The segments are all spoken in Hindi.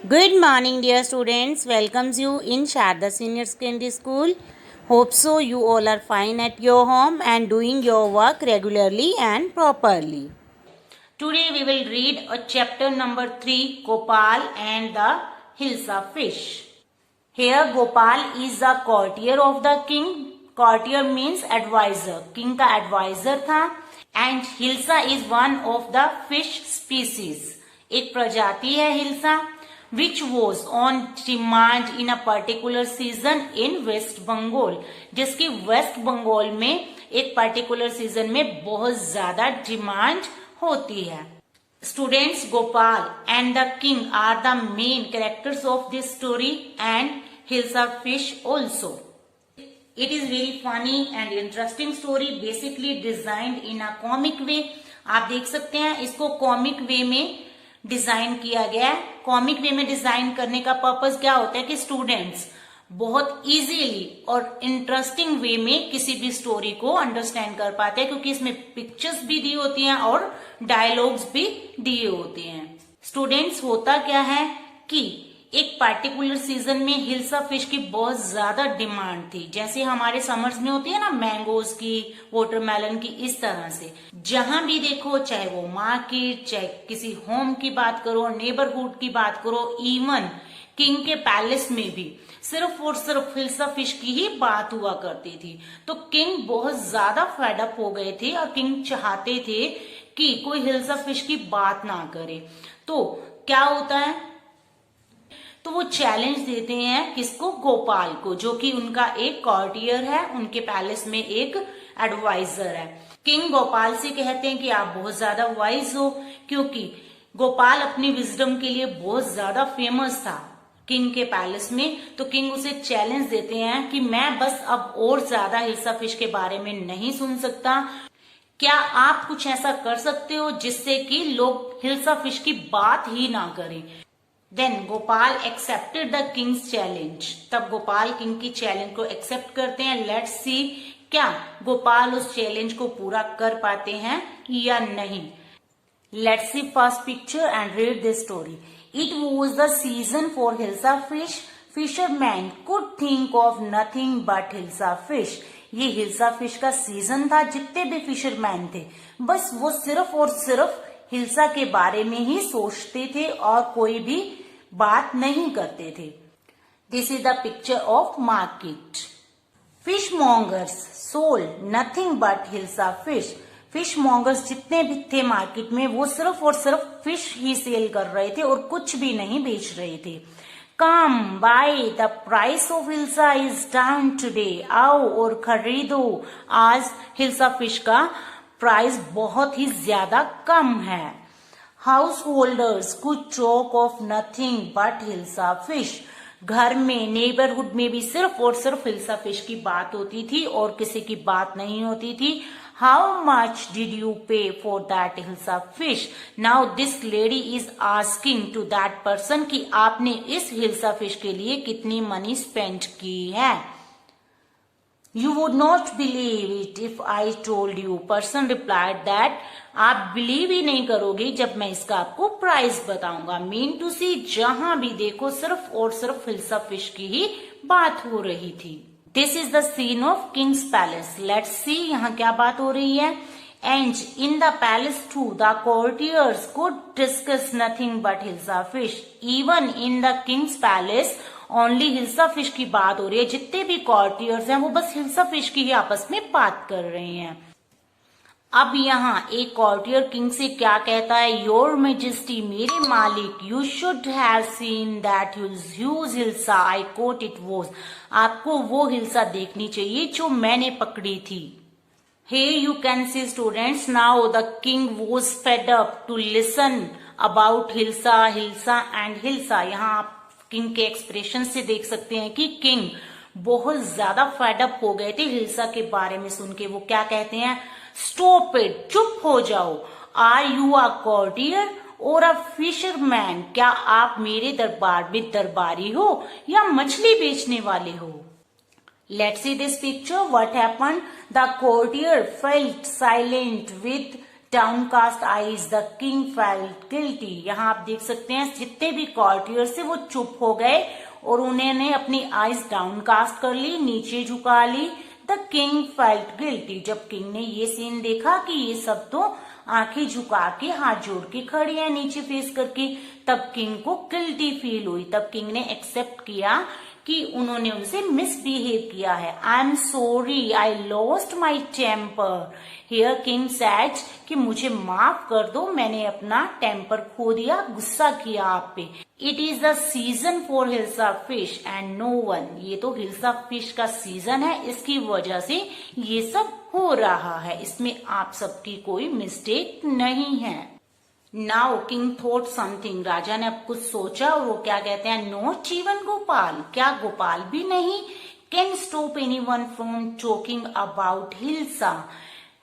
Good morning, dear students. Welcomes you in Sharda Senior Secondary School. Hope so you all are fine at your home and doing your work regularly and properly. Today we will read a chapter number 3, Gopal and the Hilsa fish. Here Gopal is the courtier of the king. Courtier means advisor. King का advisor था. And Hilsa is one of the fish species. एक प्रजाति है hilsa which was on demand in a particular season in West Bengal, जिसकी वेस्ट बंगाल में एक पर्टिकुलर सीजन में बहुत ज्यादा डिमांड होती है. Students, Gopal and the king are the main characters of this story and Hilsa fish also. It is very funny and interesting story, basically designed in a comic way. आप देख सकते हैं इसको कॉमिक वे में डिजाइन किया गया है. कॉमिक वे में डिजाइन करने का पर्पस क्या होता है कि स्टूडेंट्स बहुत इजीली और इंटरेस्टिंग वे में किसी भी स्टोरी को अंडरस्टैंड कर पाते हैं, क्योंकि इसमें पिक्चर्स भी दी होती हैं और डायलॉग्स भी दिए होते हैं. स्टूडेंट्स, होता क्या है कि एक पार्टिकुलर सीजन में हिल्सा फिश की बहुत ज्यादा डिमांड थी. जैसे हमारे समर्स में होती है ना मैंगोज की, वाटरमेलन की, इस तरह से जहां भी देखो, चाहे वो मार्केट, चाहे किसी होम की बात करो, नेबरहुड की बात करो, इवन किंग के पैलेस में भी सिर्फ और सिर्फ हिल्सा फिश की ही बात हुआ करती थी. तो किंग बहुत ज्यादा फेडअप हो गए थे और किंग चाहते थे कि कोई हिल्सा फिश की बात ना करे. तो क्या होता है, तो वो चैलेंज देते हैं किसको? गोपाल को, जो कि उनका एक कॉर्टियर है, उनके पैलेस में एक एडवाइजर है. किंग गोपाल से कहते हैं कि आप बहुत ज्यादा वाइज हो, क्योंकि गोपाल अपनी विजडम के लिए बहुत ज्यादा फेमस था किंग के पैलेस में. तो किंग उसे चैलेंज देते हैं कि मैं बस अब और ज्यादा हिल्सा फिश के बारे में नहीं सुन सकता. क्या आप कुछ ऐसा कर सकते हो जिससे कि लोग हिल्सा फिश की बात ही ना करें? Then Gopal accepted the king's challenge. तब गोपाल किंग की चैलेंज को एक्सेप्ट करते हैं. लेट्स सी क्या गोपाल उस चैलेंज को पूरा कर पाते हैं या नहीं. Let's see first picture and read this story. It was the season for hilsa fish. Fisherman could think of nothing but hilsa fish. ये हिल्सा फिश का सीजन था. जितने भी फिशरमैन थे बस वो सिर्फ और सिर्फ हिल्सा के बारे में ही सोचते थे और कोई भी बात नहीं करते थे. This is the picture of market. Fish mongers sold nothing but hilsa fish. Fish mongers जितने भी थे मार्केट में वो सिर्फ और सिर्फ फिश ही सेल कर रहे थे और कुछ भी नहीं बेच रहे थे. Come by, the price of hilsa is down today. आओ और खरीदो, आज हिल्सा फिश का प्राइस बहुत ही ज्यादा कम है. House holders could talk of nothing but hilsa fish. घर में, नेबरहुड में भी सिर्फ और सिर्फ हिल्सा फिश की बात होती थी और किसी की बात नहीं होती थी. How much did you pay for that hilsa fish. Now this lady is asking to that person कि आपने इस हिल्सा फिश के लिए कितनी मनी स्पेंड की है. You would not believe it if I told you. Person replied that आप बिलीव ही नहीं करोगे जब मैं इसका आपको प्राइस बताऊंगा. मीन टू सी, जहां भी देखो सिर्फ और सिर्फ हिल्सा फिश की ही बात हो रही थी. This is the scene of king's palace. Let's see यहाँ क्या बात हो रही है. And in the palace to the courtiers could discuss nothing but hilsa fish. Even in the king's palace only hilsa fish की बात हो रही है. जितने भी कॉर्टियर्स हैं वो बस हिल्सा फिश की ही आपस में बात कर रहे हैं. अब यहाँ एक कॉर्टियर किंग से क्या कहता है, योर मेजेस्टी, मेरे मालिक, you should have seen that huge hilsa I quote it was. आपको वो हिल्सा देखनी चाहिए जो मैंने पकड़ी थी. Here you can see students, now the king was fed up to listen about Hilsa and Hilsa. यहाँ आप किंग के एक्सप्रेशन से देख सकते हैं कि किंग बहुत ज्यादा फेडअप हो गए थे हिल्सा के बारे में सुन के. वो क्या कहते हैं, स्टॉप इट, चुप हो जाओ. आर यू अ कॉर्टियर और अ फिशरमैन. क्या आप मेरे दरबार में दरबारी हो या मछली बेचने वाले हो. Let's see this picture. What happened? The courtier felt silent with Downcast eyes, the king felt guilty. यहाँ आप देख सकते हैं जितने भी कॉर्टियर्स थे वो चुप हो गए और उन्होंने अपनी आईज डाउनकास्ट कर ली, नीचे झुका ली. The king felt guilty. जब किंग ने ये सीन देखा कि ये सब तो आंखें झुका के हाथ जोड़ के खड़े हैं नीचे फेस करके, तब किंग को गिल्टी फील हुई. तब किंग ने एक्सेप्ट किया कि उन्होंने उनसे मिसबिहेव किया है. I am sorry, I lost my temper. Here king said कि मुझे माफ कर दो, मैंने अपना टेम्पर खो दिया, गुस्सा किया आप पे. It is the season for hilsa fish and no one. ये तो हिल्सा फिश का सीजन है, इसकी वजह से ये सब हो रहा है, इसमें आप सबकी कोई मिस्टेक नहीं है. Now king thought something. राजा ने अब कुछ सोचा और वो क्या कहते हैं, नॉट इवन गोपाल. क्या गोपाल भी नहीं can stop anyone from talking about hilsa,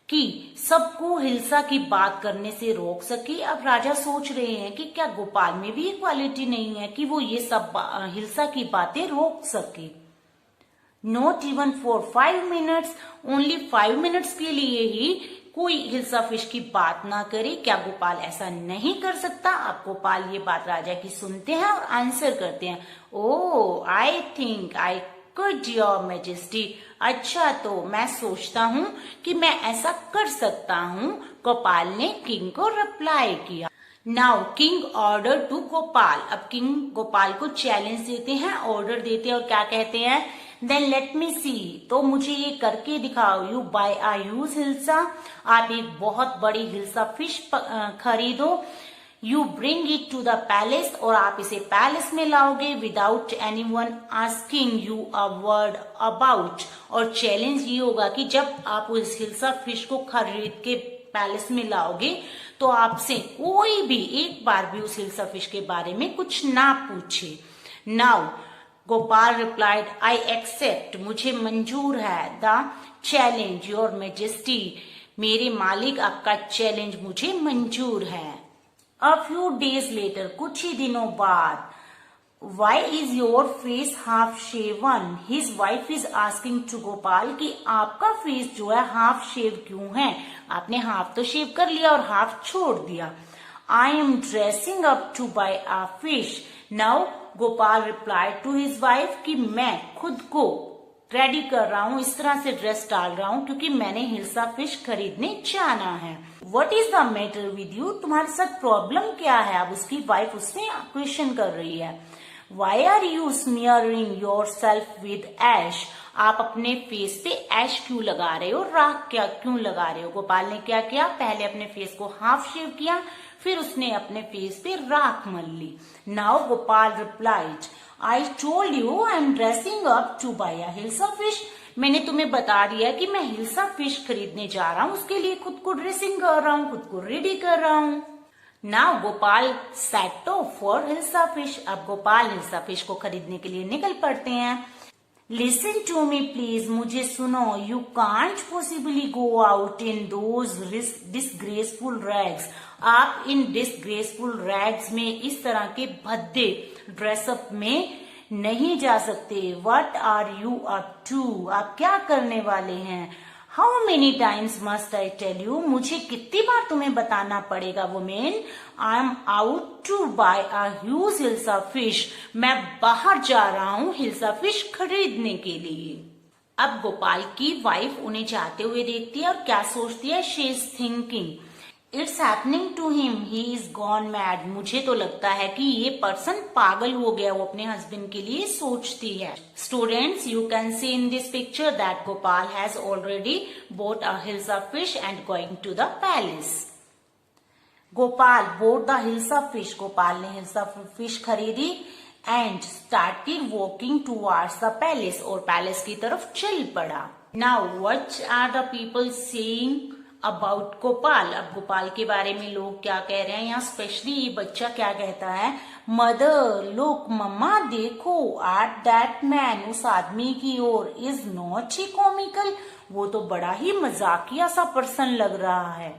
कि सबको हिल्सा की बात करने से रोक सके. अब राजा सोच रहे हैं कि क्या गोपाल में भी एक क्वालिटी नहीं है कि वो ये सब हिल्सा की बातें रोक सके. Not even for 5 minutes, only 5 minutes के लिए ही कोई हिल्सा फिश की बात ना करे. क्या गोपाल ऐसा नहीं कर सकता? अब गोपाल ये बात राजा की सुनते हैं और आंसर करते हैं. Oh, I think I could your majesty. अच्छा, तो मैं सोचता हूँ कि मैं ऐसा कर सकता हूँ, गोपाल ने किंग को रिप्लाई किया. Now king order to Gopal. अब किंग गोपाल को चैलेंज देते हैं, ऑर्डर देते हैं और क्या कहते हैं, देन लेट मी सी. तो मुझे ये करके दिखाओ. You buy a huge hilsa. आप एक बहुत बड़ी हिल्सा फिश खरीदो. You bring it to the palace. और आप इसे पैलेस में लाओगे without anyone asking you a word about. और चैलेंज ये होगा कि जब आप उस हिल्सा फिश को खरीद के पैलेस में लाओगे तो आपसे कोई भी एक बार भी उस हिल्सा फिश के बारे में कुछ ना पूछे. Now Gopal replied, I accept. मुझे मंजूर है. The challenge your majesty. मेरे मालिक, आपका चैलेंज मुझे मंजूर है. अ फ्यू डेज लेटर, कुछ ही दिनों बाद, why is your face half shaven. His wife is asking to Gopal कि आपका फेस जो है हाफ शेव क्यों है, आपने हाफ तो शेव कर लिया और हाफ छोड़ दिया. I am dressing up to buy a fish. Now Gopal replied to his wife कि मैं खुद को रेडी कर रहा हूँ, इस तरह से ड्रेस डाल रहा हूँ क्योंकि मैंने हिल्सा फिश खरीदने जाना है. What is the matter with you. तुम्हारे साथ प्रॉब्लम क्या है. अब उसकी वाइफ उससे क्वेश्चन कर रही है. Why are you smearing yourself with ash. आप अपने फेस पे ऐश क्यों लगा रहे हो, राख क्या क्यों लगा रहे हो. गोपाल ने क्या किया, पहले अपने फेस को हाफ शेव किया, फिर उसने अपने फेस पे राख मल ली. Now Gopal replied, I told you I am dressing up to buy a hilsa fish. मैंने तुम्हें बता दिया कि मैं हिल्सा फिश खरीदने जा रहा हूँ, उसके लिए खुद को ड्रेसिंग कर रहा हूँ, खुद को रेडी कर रहा हूँ. Now Gopal set of for hilsa fish. अब गोपाल हिल्सा फिश को खरीदने के लिए निकल पड़ते हैं. लिसन टू मी प्लीज, मुझे सुनो. You can't possibly go out in those disgraceful rags. आप इन डिसग्रेसफुल रैग्स में, इस तरह के भद्दे ड्रेसअप में नहीं जा सकते. What are you up to. आप क्या करने वाले हैं. How many times must I tell you. मुझे कितनी बार तुम्हें बताना पड़ेगा women. I am out to buy a huge hilsa fish. मैं बाहर जा रहा हूँ हिल्सा फिश खरीदने के लिए. अब गोपाल की वाइफ उन्हें जाते हुए देखती है और क्या सोचती है, she is thinking it's happening to him, he is gone mad. मुझे तो लगता है कि ये पर्सन पागल हो गया, वो अपने हस्बैंड के लिए सोचती है. Students, you can see in this picture that Gopal has already bought a hilsa fish and going to the palace. Gopal bought the hilsa fish. Gopal ने हिल्सा फिश खरीदी and started walking towards the palace. और पैलेस की तरफ चल पड़ा. Now what are the people saying about Gopal. अब गोपाल के बारे में लोग क्या कह रहे हैं. यहाँ स्पेशली ये बच्चा क्या कहता है, मदर लुक, मम्मा देखो, एट दैट मैन, उस आदमी की ओर, इज नॉट ही कॉमिकल. वो तो बड़ा ही मजाकिया सा पर्सन लग रहा है.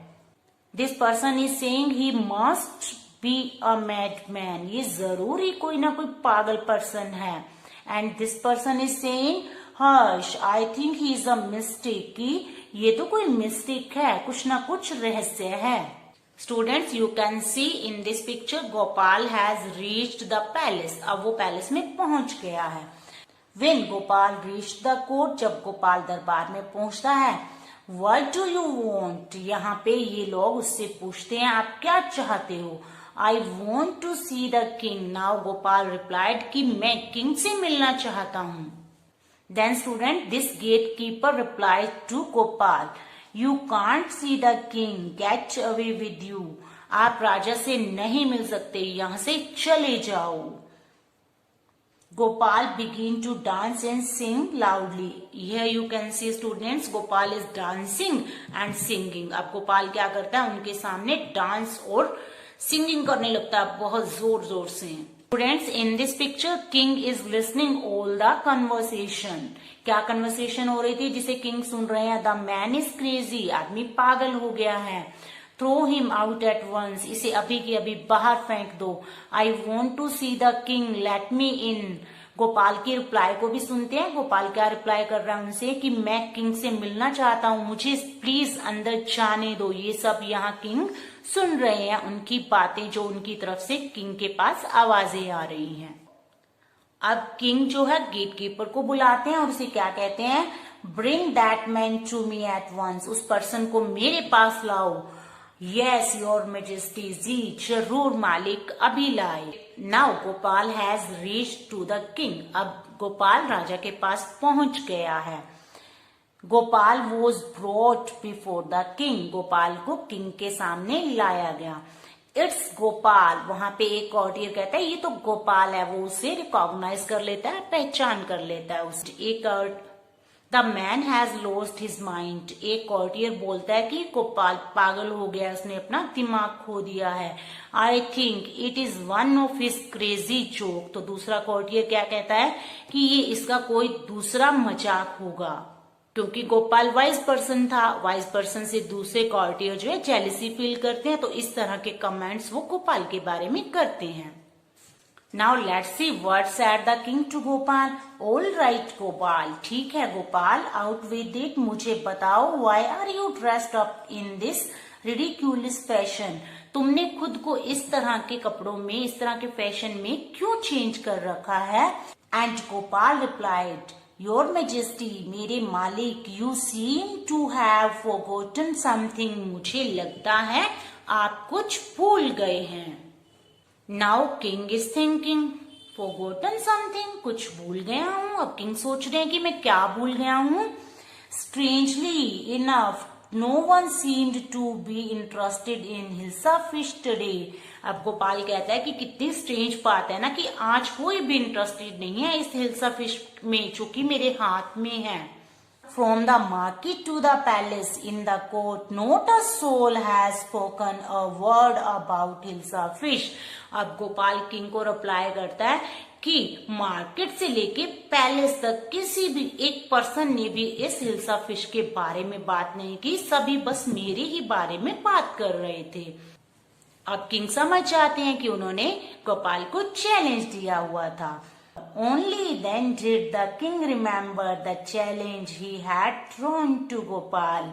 This person is saying he must be a mad man. ये जरूर ही कोई ना कोई पागल पर्सन है. And this person is saying Harsh, I think he is a mistake, कि ये तो कोई मिस्टेक है, कुछ ना कुछ रहस्य है। Students, you can see in this picture Gopal has reached the palace. अब वो पैलेस में पहुंच गया है। When Gopal reached the court, जब गोपाल दरबार में पहुंचता है, What do you want? यहाँ पे ये लोग उससे पूछते हैं आप क्या चाहते हो? I want to see the king. Now Gopal replied कि मैं किंग से मिलना चाहता हूँ। Then student, this gatekeeper replied to Gopal, You can't see the king. Get away with you. आप राजा से नहीं मिल सकते, यहाँ से चले जाओ। Gopal began to dance and sing loudly. Here you can see students, Gopal is dancing and singing. अब गोपाल क्या करता है, उनके सामने डांस और सिंगिंग करने लगता है बहुत जोर जोर से। Students, in this picture, king is listening all the conversation. क्या कन्वर्सेशन हो रही थी जिसे किंग सुन रहे हैं? The man is crazy. आदमी पागल हो गया है। Throw him out at once, इसे अभी की अभी बाहर फेंक दो। I want to see the king, let me in. Gopal की रिप्लाई को भी सुनते हैं। गोपाल क्या रिप्लाई कर रहा है उनसे कि मैं किंग से मिलना चाहता हूँ, मुझे प्लीज अंदर जाने दो। ये सब यहाँ किंग सुन रहे हैं, उनकी बातें जो उनकी तरफ से किंग के पास आवाजें आ रही हैं। अब किंग जो है गेटकीपर को बुलाते हैं और उसे क्या कहते हैं, bring that man to me at once, उस पर्सन को मेरे पास लाओ। Yes, your majesty, जी जरूर मालिक, अभी लाए। Now Gopal has reached to the king, अब गोपाल राजा के पास पहुंच गया है। Gopal was brought before the king, Gopal को किंग के सामने लाया गया। इट्स गोपाल, वहां पे एक कॉर्टियर कहता है ये तो गोपाल है, वो उसे रिकॉग्नाइज कर लेता है, पहचान कर लेता है उसे। एक the man has lost his mind, एक कॉर्टियर बोलता है कि गोपाल पागल हो गया, उसने अपना दिमाग खो दिया है। I think it is one of his crazy joke, तो दूसरा कॉर्टियर क्या कहता है कि ये इसका कोई दूसरा मजाक होगा, क्योंकि गोपाल वाइज पर्सन था। वाइज पर्सन से दूसरे कॉर्टियर जो है जेलिसी फील करते हैं, तो इस तरह के कमेंट्स वो गोपाल के बारे में करते हैं। Now let's see what said the king to Gopal. All right Gopal, ठीक है गोपाल, out with it, मुझे बताओ, why are you dressed up in this ridiculous fashion? तुमने खुद को इस तरह के कपड़ों में, इस तरह के फैशन में क्यों चेंज कर रखा है? And Gopal replied, Your Majesty, मेरे मालिक, you seem to have forgotten something, मुझे लगता है आप कुछ भूल गए हैं। Now king is thinking, forgotten something, कुछ भूल गया हूं। अब किंग सोच रहे हैं कि मैं क्या भूल गया हूं। Strangely enough, no one seemed to be interested in Hilsa fish today. अब गोपाल कहता है कि कितनी स्ट्रेंज बात है ना कि आज कोई भी इंटरेस्टेड नहीं है इस हिल्सा फिश में जो कि मेरे हाथ में है। From the market to the palace in the court, not a soul has spoken a word about Hilsa fish. अब गोपाल किंग को रिप्लाई करता है कि मार्केट से लेके पैलेस तक किसी भी एक पर्सन ने भी इस हिल्सा फिश के बारे में बात नहीं की, सभी बस मेरे ही बारे में बात कर रहे थे। अब किंग समझ जाते हैं कि उन्होंने गोपाल को चैलेंज दिया हुआ था। Only then did the king remember the challenge he had thrown to Gopal.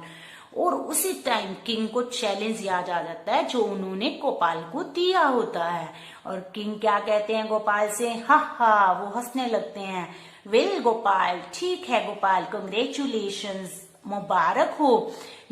और उसी टाइम किंग को चैलेंज याद आ जाता है जो उन्होंने गोपाल को दिया होता है। और किंग क्या कहते हैं गोपाल से, हा हा, वो हंसने लगते हैं। वेल गोपाल, ठीक है गोपाल, कंग्रेचुलेशंस, मुबारक हो।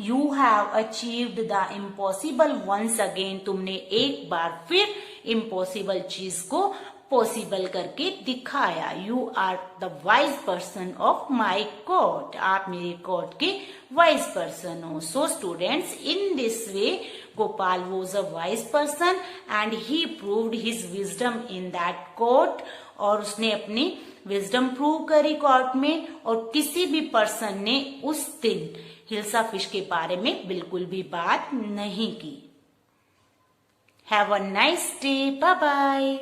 You have achieved the impossible once again, तुमने एक बार फिर इम्पॉसिबल चीज को पॉसिबल करके दिखाया। You are the wise person of my court, आप मेरे कोर्ट के वाइज पर्सन हो। So students, in this way Gopal was a wise person and he proved his wisdom in that court, और उसने अपनी विजडम प्रूव करी कोर्ट में, और किसी भी पर्सन ने उस दिन हिल्सा फिश के बारे में बिल्कुल भी बात नहीं की। Have a nice day, bye bye.